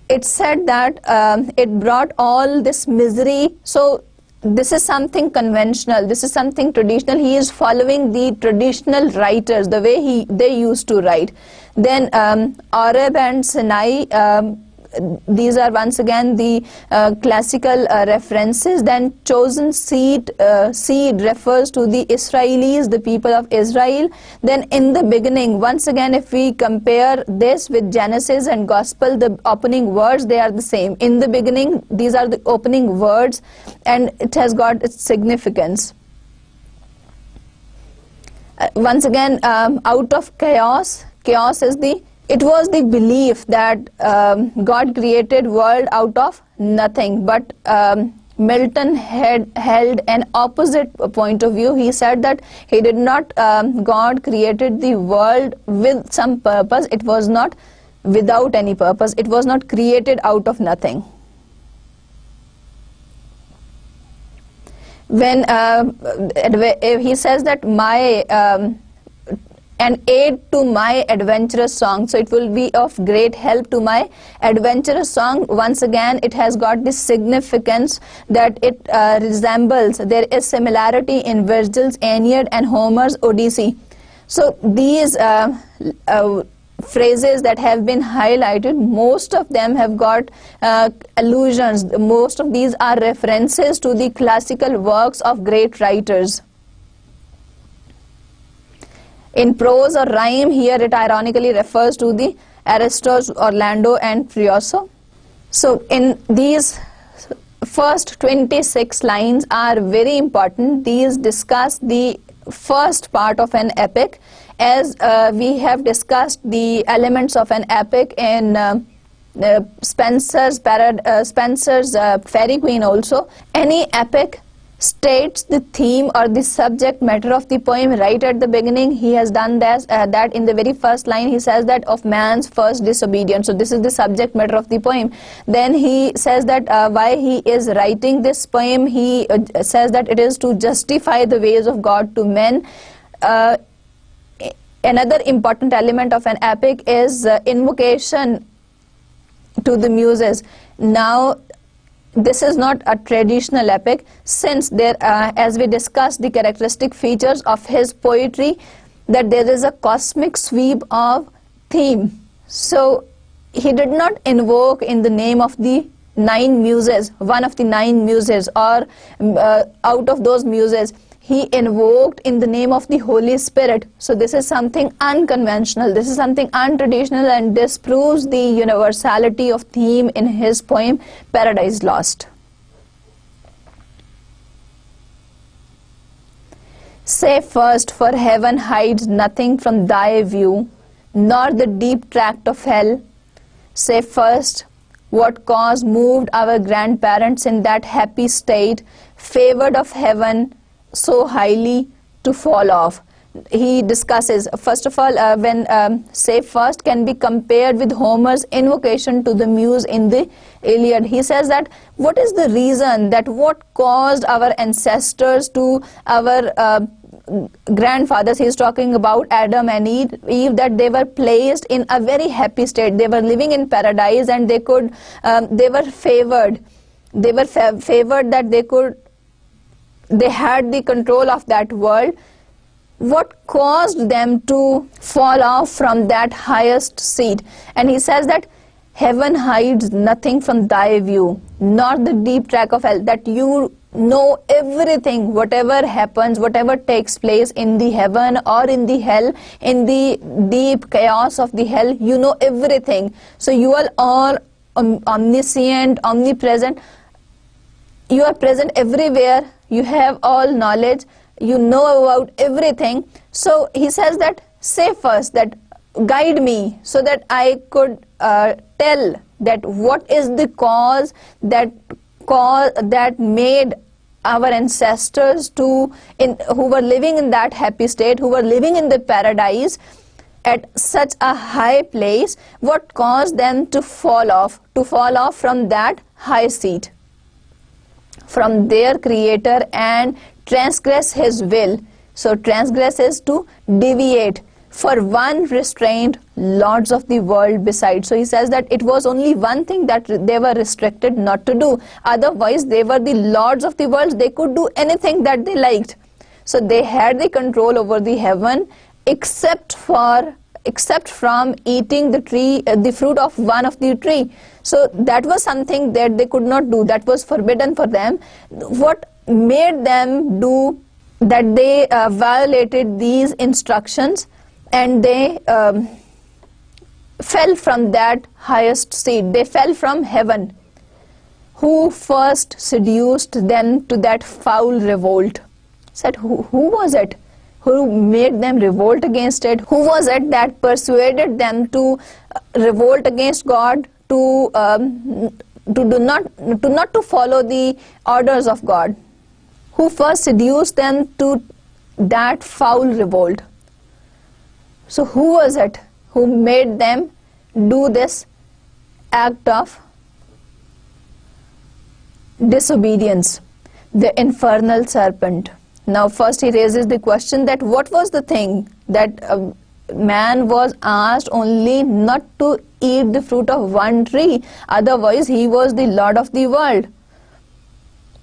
it's said that it brought all this misery. So this is something conventional, this is something traditional. He is following the traditional writers, the way they used to write. Then Oreb and Sinai, these are once again the classical references. Then chosen seed refers to the Israelis, the people of Israel. Then in the beginning, once again, if we compare this with Genesis and Gospel, the opening words, they are the same. In the beginning, these are the opening words, and it has got its significance. Once again, out of chaos is it was the belief that God created world out of nothing, but Milton held an opposite point of view. He said that he did not, God created the world with some purpose. It was not without any purpose. It was not created out of nothing. When he says that an aid to my adventurous song, so it will be of great help to my adventurous song. Once again, it has got this significance that it resembles, there is similarity in Virgil's Aeneid and Homer's Odyssey. So these phrases that have been highlighted, most of them have got allusions. Most of these are references to the classical works of great writers. In prose or rhyme, here it ironically refers to the Aristos, Orlando and Furioso. So in these first 26 lines are very important. These discuss the first part of an epic, as we have discussed the elements of an epic in Spenser's Fairy Queen also. Any epic states the theme or the subject matter of the poem right at the beginning. He has done that in the very first line. He says that of man's first disobedience. So this is the subject matter of the poem. Then he says that why he is writing this poem. He says that it is to justify the ways of God to men. Another important element of an epic is invocation to the muses. Now, this is not a traditional epic, since there, as we discussed the characteristic features of his poetry, that there is a cosmic sweep of theme. So he did not invoke in the name of the 9 muses, one of the 9 muses, or out of those muses, he invoked in the name of the Holy Spirit. So this is something unconventional, this is something untraditional, and this proves the universality of theme in his poem Paradise Lost. Say first, for heaven hides nothing from thy view, nor the deep tract of hell. Say first, what cause moved our grandparents in that happy state, favored of heaven so highly, to fall off. He discusses, first of all, when say first can be compared with Homer's invocation to the muse in the Iliad. He says that what is the reason, that what caused our ancestors to our grandfathers, he's talking about Adam and Eve, that they were placed in a very happy state. They were living in paradise, and they could, they were favored. They were favored that they had the control of that world. What caused them to fall off from that highest seat? And he says that heaven hides nothing from thy view, nor the deep track of hell, that you know everything, whatever happens, whatever takes place in the heaven or in the hell, in the deep chaos of the hell, you know everything. So you are all omniscient, omnipresent. You are present everywhere. You have all knowledge. You know about everything. So he says that say first, that guide me so that I could tell that what is the cause that made our ancestors who were living in that happy state, who were living in the paradise at such a high place, what caused them to fall off from that high seat, from their creator, and transgress his will. So transgress is to deviate. For one restrained, lords of the world beside. So he says that it was only one thing that they were restricted not to do. Otherwise, they were the lords of the world. They could do anything that they liked. So they had the control over the heaven, except from eating the tree, the fruit of one of the tree. So that was something that they could not do. That was forbidden for them. What made them do that? They violated these instructions, and they fell from that highest seat. They fell from heaven. Who first seduced them to that foul revolt? Said, who was it who made them revolt against it? Who was it that persuaded them to revolt against God, to not to follow the orders of God? Who first seduced them to that foul revolt? So who was it who made them do this act of disobedience? The infernal serpent. Now first he raises the question that what was the thing that man was asked only not to eat the fruit of one tree, otherwise he was the lord of the world.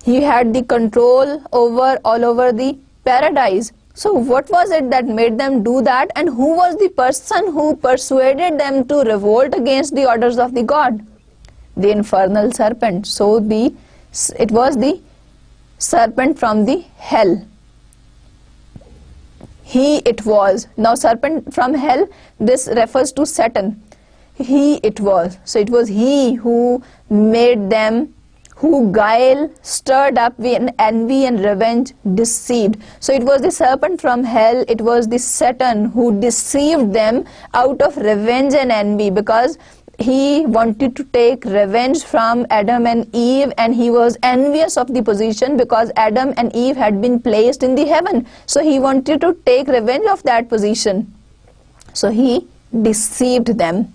He had the control all over the paradise. So what was it that made them do that, and who was the person who persuaded them to revolt against the orders of the God? The infernal serpent. So it was the serpent from the hell. He it was. Now serpent from hell, this refers to Satan. He it was. So it was he who made them, who guile, stirred up in envy and revenge, deceived. So it was the serpent from hell, it was the Satan who deceived them out of revenge and envy, because he wanted to take revenge from Adam and Eve, and he was envious of the position because Adam and Eve had been placed in the heaven. So he wanted to take revenge of that position. So he deceived them.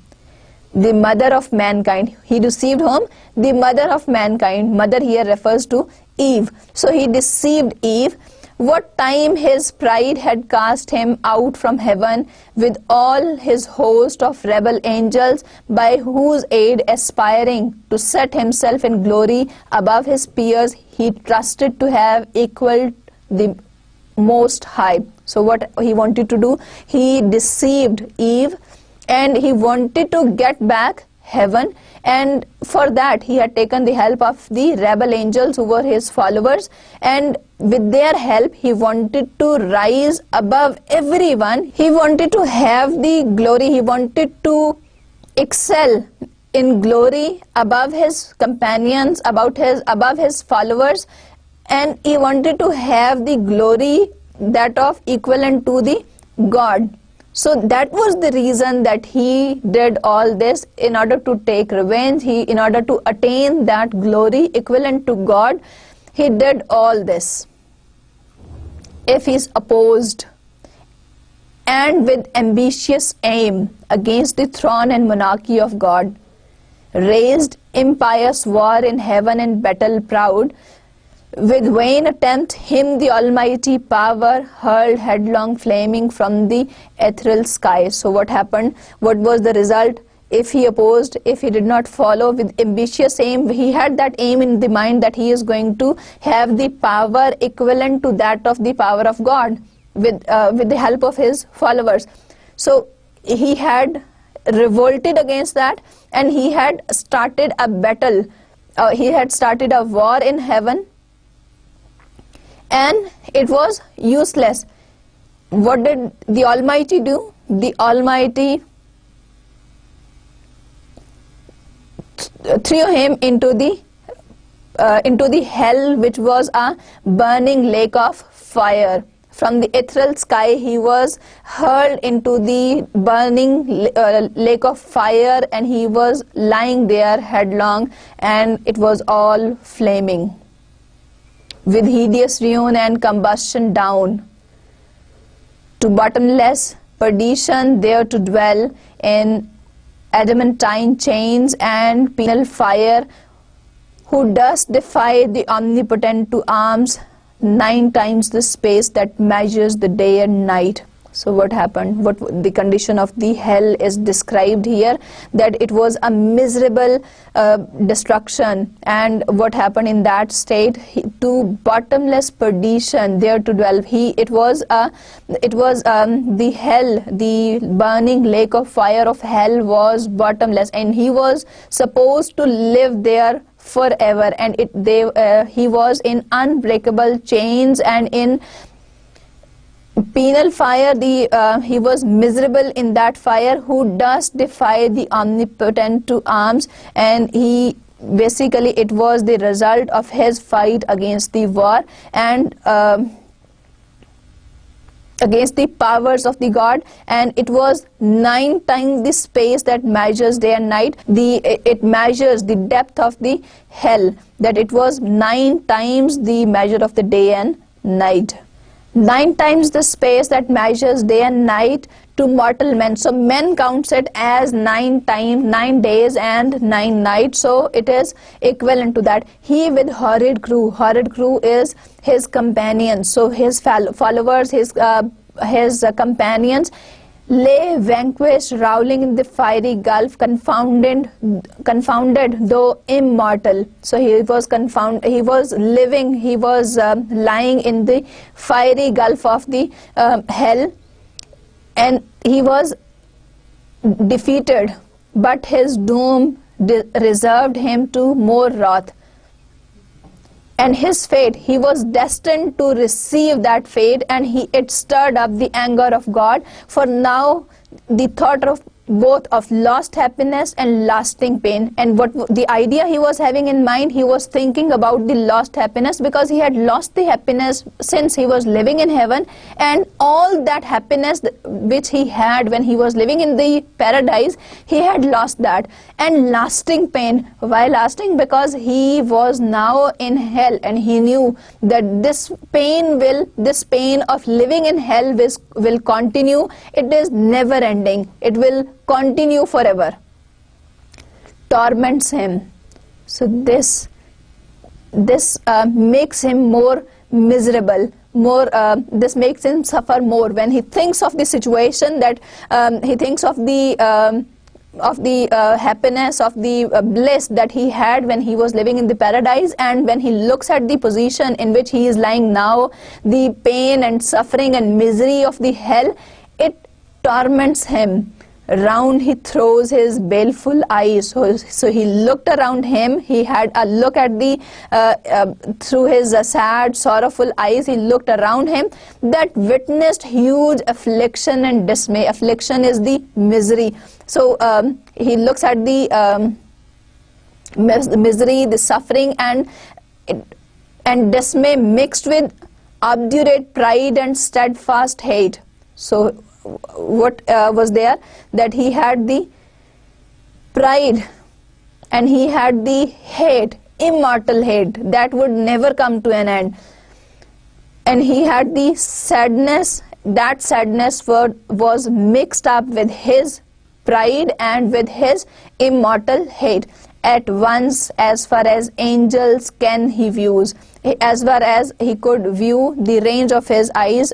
The mother of mankind. He deceived whom? The mother of mankind. Mother here refers to Eve. So he deceived Eve. What time his pride had cast him out from heaven with all his host of rebel angels, by whose aid, aspiring to set himself in glory above his peers, he trusted to have equaled the Most High. So what he wanted to do? He deceived Eve, and he wanted to get back heaven, and for that he had taken the help of the rebel angels who were his followers, and with their help he wanted to rise above everyone. He wanted to have the glory, he wanted to excel in glory above his companions, above his followers, and he wanted to have the glory that of equivalent to the God. So that was the reason that he did all this, in order to take revenge, in order to attain that glory equivalent to God. He did all this. If he is opposed and with ambitious aim against the throne and monarchy of God, raised impious war in heaven and battle proud, with vain attempt him the almighty power hurled headlong flaming from the ethereal sky. So what happened? What was the result? If he opposed, if he did not follow with ambitious aim, he had that aim in the mind that he is going to have the power equivalent to that of the power of God with the help of his followers. So he had revolted against that, and he had started a battle. He had started a war in heaven, and it was useless. What did the Almighty do? The Almighty threw him into the hell, which was a burning lake of fire. From the ethereal sky he was hurled into the burning lake of fire, and he was lying there headlong, and it was all flaming with hideous ruin and combustion down to bottomless perdition, there to dwell in adamantine chains and penal fire, who dost defy the omnipotent to arms 9 times the space that measures the day and night. So what happened? What the condition of the hell is described here, that it was a miserable destruction, and what happened in that state? To bottomless perdition, there to dwell. It was the hell, the burning lake of fire of hell was bottomless, and he was supposed to live there forever, and he was in unbreakable chains and in penal fire. He was miserable in that fire, who does defy the omnipotent to arms, and he basically, it was the result of his fight against the war and against the powers of the God, and it was 9 times the space that measures day and night. It measures the depth of the hell, that it was 9 times the measure of the day and night. 9 times the space that measures day and night to mortal men. So men counts it as 9 times, 9 days and 9 nights. So it is equivalent to that. He with horrid crew. Horrid crew is his companions. So his followers, his companions, lay vanquished, rowling in the fiery gulf, confounded though immortal. So he was confounded, he was living, he was lying in the fiery gulf of the hell, and he was defeated, but his doom reserved him to more wrath. And his fate, he was destined to receive that fate, and it stirred up the anger of God. For now the thought of both of lost happiness and lasting pain, and what the idea he was having in mind, he was thinking about the lost happiness, because he had lost the happiness since he was living in heaven, and all that happiness which he had when he was living in the paradise, he had lost that. And lasting pain, why lasting? Because he was now in hell, and he knew that this pain of living in hell will continue. It is never ending, it will continue forever, torments him. So this makes him more miserable, this makes him suffer more when he thinks of the situation, that he thinks of the happiness, of the bliss that he had when he was living in the paradise, and when he looks at the position in which he is lying now, the pain and suffering and misery of the hell, it torments him. Round he throws his baleful eyes. So he looked around him, he had a look at the through his sad, sorrowful eyes, he looked around him, that witnessed huge affliction and dismay. Affliction is the misery. So he looks at the misery, the suffering, and dismay mixed with obdurate pride and steadfast hate. So what was there? That he had the pride and he had the hate, immortal hate that would never come to an end, and he had the sadness. That sadness was mixed up with his pride and with his immortal hate. At once, as far as angels can he views, as far as he could view the range of his eyes,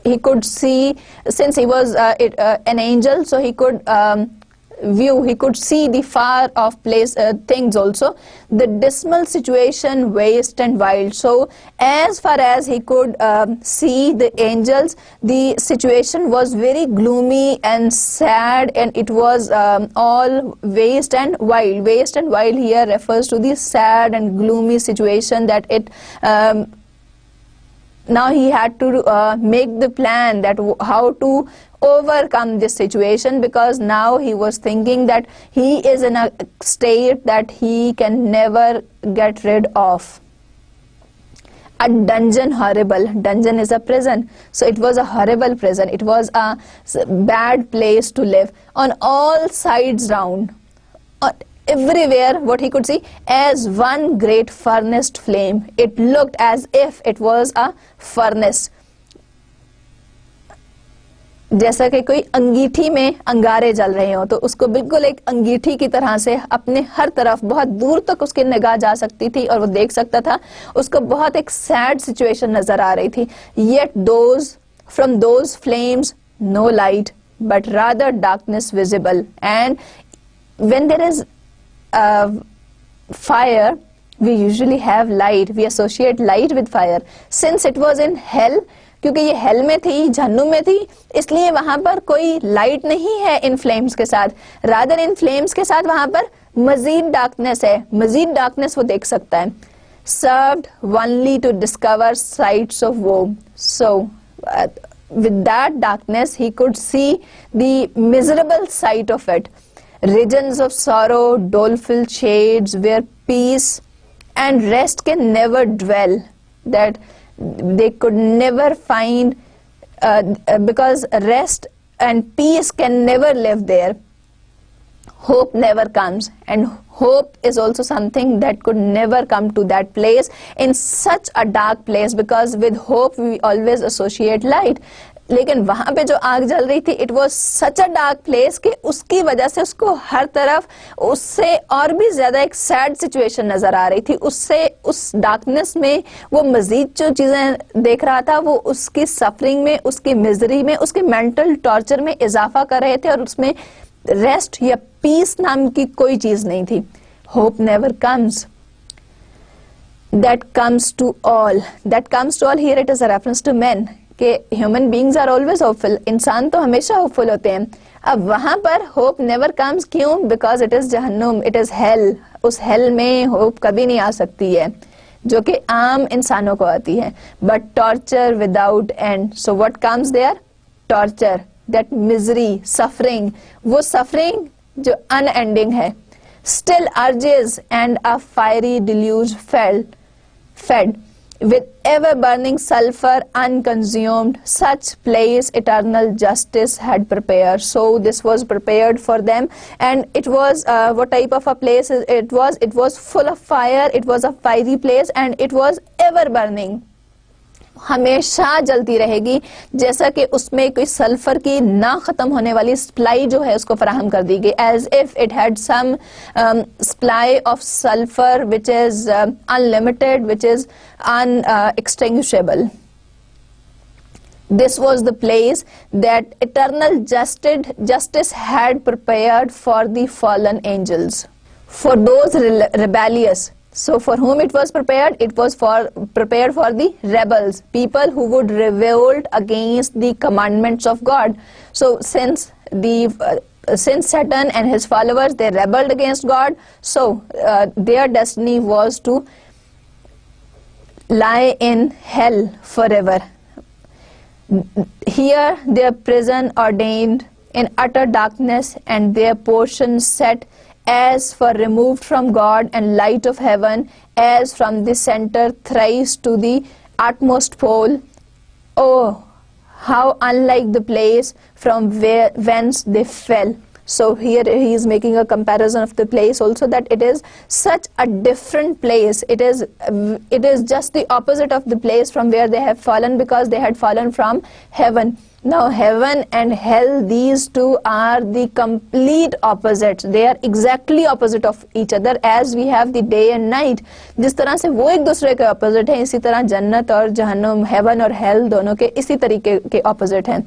he could see, since he was an angel, so he could he could see the far off place things also, the dismal situation, waste and wild. So as far as he could see the angels, the situation was very gloomy and sad, and it was all waste and wild. Waste and wild here refers to the sad and gloomy situation that it now he had to make the plan that how to overcome this situation, because now he was thinking that he is in a state that he can never get rid of. A dungeon horrible. Dungeon is a prison. So it was a horrible prison. It was a bad place to live. On all sides round, everywhere what he could see, as one great furnace flame. It looked as if it was a furnace. जैसा कि कोई अंगीठी में अंगारे जल रहे हो, तो उसको बिल्कुल एक अंगीठी की तरह से अपने हर तरफ बहुत दूर तक उसकी निगाह जा सकती थी और वो देख सकता था. उसको बहुत एक सैड सिचुएशन नजर आ रही थी. Yet from those flames no light, but rather darkness visible. And when there is fire, we usually have light. We associate light with fire. Since it was in hell, क्योंकि ये hello में थी, जहन्नुम में थी, इसलिए वहां पर कोई लाइट नहीं है इन फ्लेम्स के साथ. रादर इन फ्लेम्स के साथ वहां पर मजीद डार्कनेस है. मजीद डार्कनेस वो देख सकता है. Served only to discover sights of woe. So with that darkness he could see the miserable sight of it. Regions of sorrow, doleful shades, where peace and rest can never dwell. That they could never find, because rest and peace can never live there. Hope never comes, and hope is also something that could never come to that place, in such a dark place, because with hope we always associate light. लेकिन वहां पे जो आग जल रही थी, it was such a dark place कि उसकी वजह से उसको हर तरफ उससे और भी ज्यादा एक सैड सिचुएशन नजर आ रही थी। उससे उस डार्कनेस में वो मजीद जो चीजें देख रहा था वो उसकी सफरिंग में, उसकी मिजरी में, उसके मेंटल टॉर्चर में इजाफा कर रहे थे और उसमें रेस्ट या पीस नाम की कोई चीज नहीं थी। Hope never comes, that comes to all here it is a reference to men कि human beings are always hopeful, इंसान तो हमेशा होपफुल होते हैं। अब वहां पर होप नेवर कम्स, क्यों? बिकॉज इट इज जहन्नुम, इट इज हेल। उस हेल में होप कभी नहीं आ सकती है, जो कि आम इंसानों को आती है। But torture without end, so what comes there? Torture, that misery, suffering, वो सफरिंग जो अनएंडिंग है। Still urges and a fiery deluge fed with ever burning sulfur unconsumed, such place eternal justice had prepared. So this was prepared for them, and it was what type of a place it was? It was full of fire, it was a fiery place, and it was ever burning, हमेशा जलती रहेगी, जैसा कि उसमें कोई sulphur की ना खत्म होने वाली सप्लाई जो है उसको फराहम कर दी गई, as if it had some supply of sulphur which is unlimited, which is unextinguishable. This was the place that eternal justice had prepared for the fallen angels, for those rebellious. So for whom it was prepared? It was prepared for the rebels, people who would revolt against the commandments of God. So since Satan and his followers, they rebelled against God, so their destiny was to lie in hell forever. Here their prison ordained in utter darkness, and their portion set as for removed from God and light of heaven, as from the center thrice to the utmost pole. Oh, how unlike the place from whence they fell. So here he is making a comparison of the place also, that it is such a different place. It is just the opposite of the place from where they have fallen, because they had fallen from heaven. Now heaven and hell, these two are the complete opposites. They are exactly opposite of each other, as we have the day and night. जिस तरह से वो एक दूसरे के opposite हैं, इसी तरह जन्नत और जहन्नुम, heaven और hell दोनों के इसी तरीके के opposite हैं.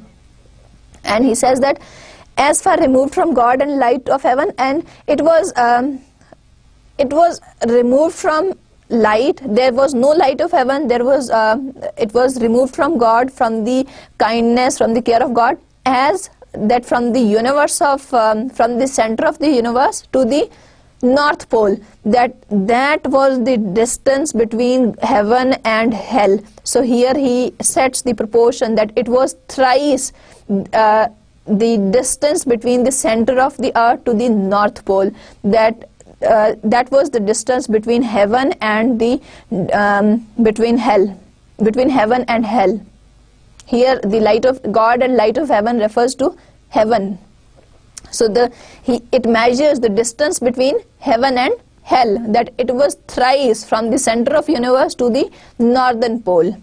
And he says that as far removed from God and light of heaven, and it was removed from light. There was no light of heaven. It was removed from God, from the kindness, from the care of God, as that from the universe from the center of the universe to the North Pole. That was the distance between heaven and hell. So here he sets the proportion that it was thrice the distance between the center of the earth to the North Pole. That was the distance between heaven and between heaven and hell. Here the light of God and light of heaven refers to heaven. So it measures the distance between heaven and hell, that it was thrice from the center of universe to the northern pole.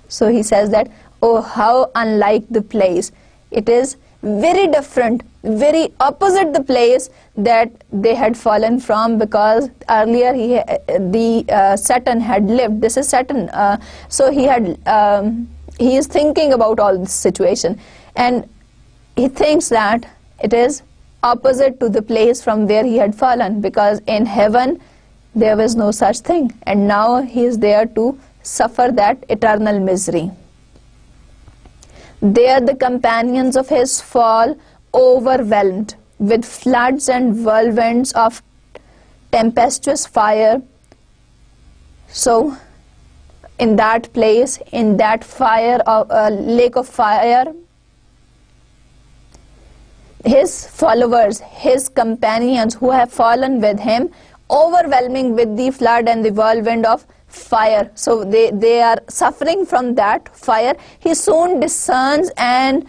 So he says that, oh, how unlike the place. It is very different, very opposite the place that they had fallen from, because earlier Satan had lived. This is Satan. So he is thinking about all this situation, and he thinks that it is opposite to the place from where he had fallen, because in heaven there was no such thing, and now he is there to suffer that eternal misery. There the companions of his fall, overwhelmed with floods and whirlwinds of tempestuous fire. So in that place, in that fire, lake of fire, his followers, his companions who have fallen with him, overwhelming with the flood and the whirlwind of fire. So they are suffering from that fire. He soon discerns, and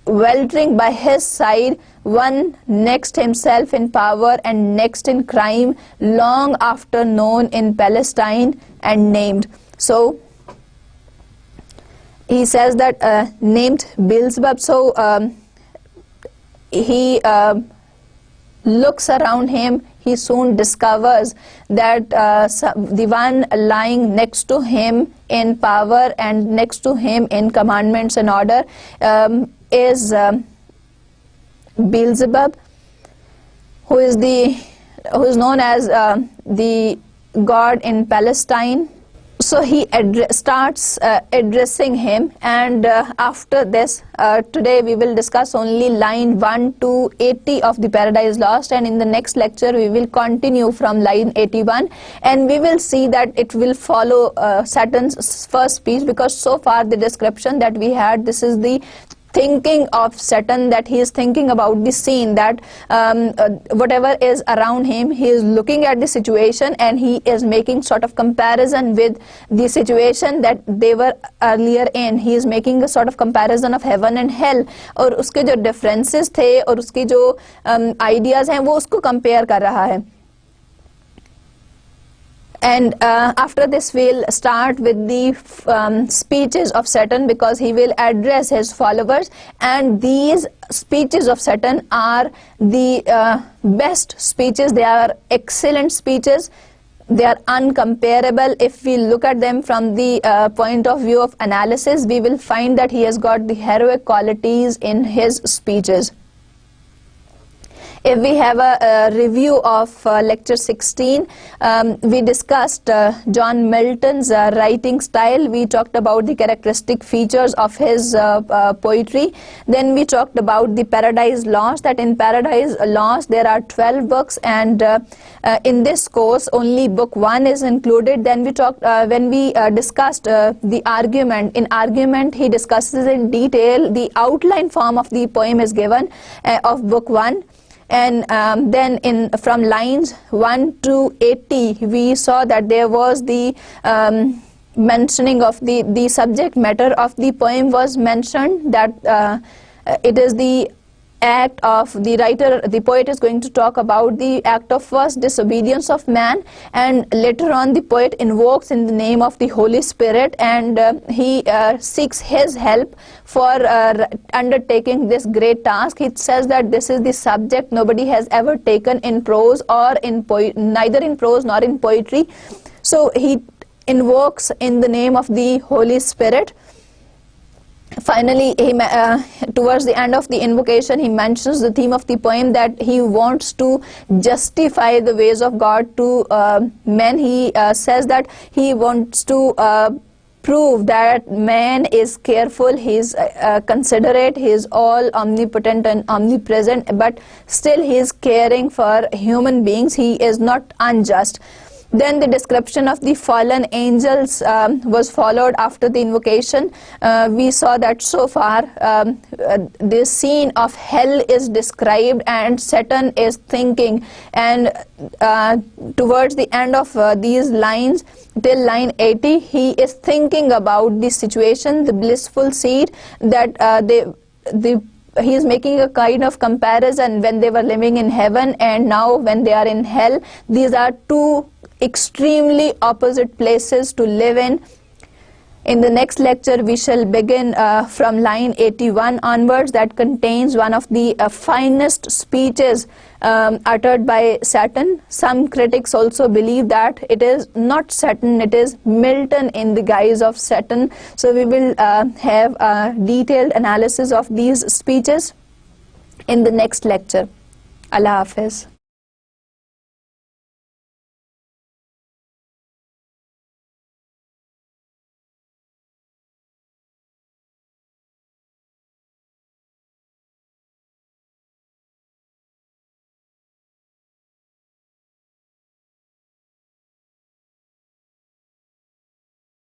weltering by his side, one next himself in power and next in crime, long after known in Palestine and named. So he says that named Beelzebub. So he looks around him. He soon discovers that the one lying next to him in power and next to him in commandments and order is Beelzebub, who is known as the god in Palestine. So he starts addressing him, and after this, today we will discuss only line 1 to 80 of the Paradise Lost, and in the next lecture we will continue from line 81, and we will see that it will follow Satan's first speech, because so far the description that we had, this is the thinking of Satan, that he is thinking about the scene, that whatever is around him, he is looking at the situation and he is making sort of comparison with the situation that they were earlier in. He is making a sort of comparison of heaven and hell, और उसके जो differences थे और उसकी जो ideas हैं वो उसको compare कर रहा है. And after this we'll start with the speeches of Satan, because he will address his followers, and these speeches of Satan are the best speeches. They are excellent speeches. They are uncomparable. If we look at them from the point of view of analysis, we will find that he has got the heroic qualities in his speeches. If we have a review of lecture 16, we discussed John Milton's writing style. We talked about the characteristic features of his poetry. Then we talked about the Paradise Lost, that in Paradise Lost there are 12 books, and in this course only book 1 is included. Then we talked, when we discussed the argument, in argument he discusses in detail, the outline form of the poem is given of book 1. And then from lines 1 to 80, we saw that there was the mentioning of the subject matter of the poem was mentioned, that it is the act of the writer, the poet is going to talk about the act of first disobedience of man, and later on the poet invokes in the name of the Holy Spirit, and he seeks his help for undertaking this great task. He says that this is the subject nobody has ever taken in prose or in neither in prose nor in poetry. So he invokes in the name of the Holy Spirit. Finally, towards the end of the invocation, he mentions the theme of the poem, that he wants to justify the ways of God to men. He says that he wants to prove that man is careful, he is considerate, he is all omnipotent and omnipresent, but still he is caring for human beings. He is not unjust. Then the description of the fallen angels was followed after the invocation. We saw that so far the scene of hell is described and Satan is thinking, and towards the end of these lines till line 80, he is thinking about the situation, the blissful seed that he is making a kind of comparison when they were living in heaven and now when they are in hell. These are two extremely opposite places to live in. In the next lecture, we shall begin from line 81 onwards, that contains one of the finest speeches uttered by Satan. Some critics also believe that it is not Satan, it is Milton in the guise of Satan. So we will have a detailed analysis of these speeches in the next lecture. Allah Hafiz.